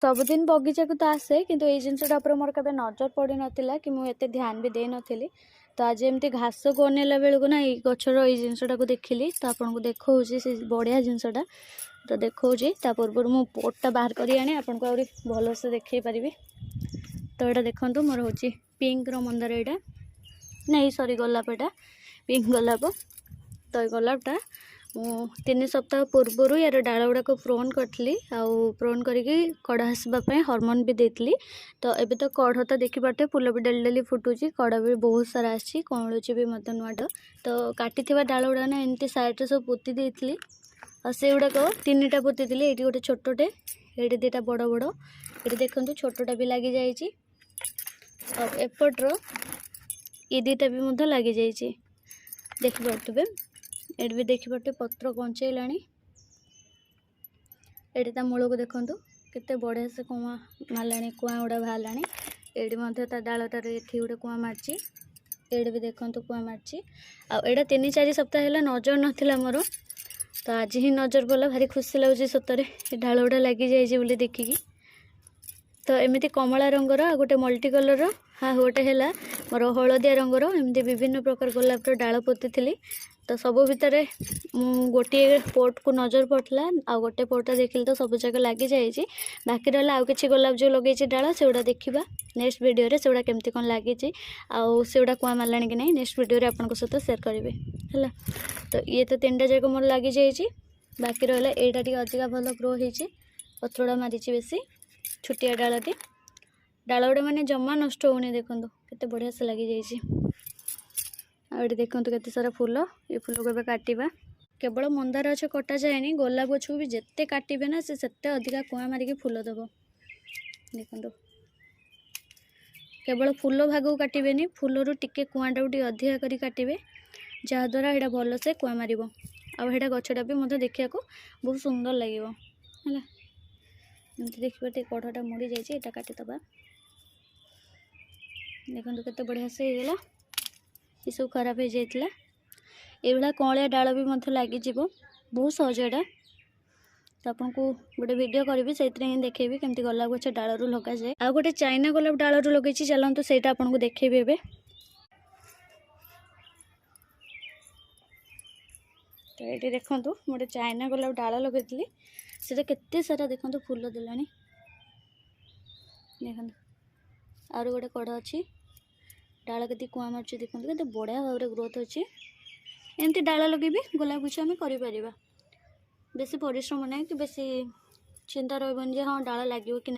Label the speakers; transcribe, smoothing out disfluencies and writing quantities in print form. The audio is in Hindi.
Speaker 1: सबुदिन बगीचा को तो आसे किंतु ये जिनसा मोर कभी नजर पड़ नाला कि मुझे ध्यान भी दे नी। तो आज एमती घास को अनेला बेलू ना ये गचर ये जिनसा को देखिली तो आपन को देखा से बढ़िया जिनसटा तो देखा पूर्व मु पोटटा बाहर कर आने आपन को भल से देखे पारि। तो यहाँ देखो मोर हूँ पिंक मंदार यहाँ नहीं सॉरी गोलाप एटा पिंक गोलाप। तो ये गोलापटा मु 3 सप्ताह पूर्वर यार डाल गुड़ाक प्रोन करी प्रोन करके कड़ आसवाई हॉर्मोन भी देती। तो एबे तो कढ़ तो देखिपे फूल भी डेली डेली फुटुची कड़ भी बहुत सारा आसी कौलुची भी मत नुआ तो काटी डाल गुड़ा ना एमती सैड्रे सब पोती देती और से गुड़ाक 3टा पोती ये गोटे छोटे ये 2टा बड़ बड़ ये देखो छोटा भी लगी जाइए और एपट्र ये 2टा भी लगी जाइए देखिपे एट भी देखिपे पत्र कंचेला ये मूल को देखु केते बढ़िया से कुआ मारा कुआ गुड़ा बाहर ये डालटार ये गोटे कुआ मार्ची ये भी देखो कुआ मार्ची आड़ा 3-4 सप्ताह है नजर नाला मोर तो आज ही नजर पड़ा भारी खुशी लगुच सतरे डाल गुड़ा लगी जाइए देखिकी। तो एमती कमला रंगर गोटे मल्टी कलर हाँ गोटे है मोर हलदिया रंगर एमती विभिन्न प्रकार गोलापर डाल पोती थी। तो सब भितर गोटे पोट को नजर पड़ता आ गोटे पोटा देखिले तो सब जगह लगी जाइए बाकी रहा आउ कि गोलाप जो लगे डाल से गुड़ा देखा नेक्स्ट वीडियो रे से गुड़ा केमती कौन लगी से गुड़ा कुआ मारा कि नहीं नेक्स्ट वीडियो रे आपन सहित शेयर करेंगे है। तो ये तो 3टा जाक मोर लगी जाइए बाकी रहा यहाँ टी अधिका भल ग्रो हो पत्रोड़ा मारी बेसी छुटिया डालटी डाल गुड़ा मैंने जमा नष्ट होनी देखो केते बढ़िया से लगी जाइए। ये देखो केते सारा फूल ये फूल को काटिबा केवल मंदार गछ कटा जाए गोलाप गछ को भी जिते काटे ना से अधिका कुआ मारिक फूल दब देखो केवल फूल भाग को काटे फूल रू टिके कुआटा को अधिका कर काटे जहाद्वारा यहाँ भल से कुआ मार आड़ा गछटा भी मतलब देखा बहुत सुंदर लगे है। देखिए कढ़टा मुड़ी जाइए काटिदबा देखो केते बढ़िया से होगा ये सब खराब हो जाता ये कौलिया डाल भी मतलब लगी बहुत सहज यहाँ। तो आपको गोटे वीडियो करी से देखेबी केमती गोलाप गछ डाल लग जाए आ गोटे चाइना गोलाप डाल लगे चलते से आपको देखेबी ए। तो ये देखो गोटे चाइना गोलाप डाल लगे से केते सारा देखो फूल देला देखो आर गोटे कड़ अच्छी डाल के कुआ मार्च देखो के बढ़िया भाव में ग्रोथ अच्छी एमती डाल लगे भी गोलाप गछ आम कर बेसी परिश्रम ना कि बेसी चिंता रही हाँ डाल लगे कि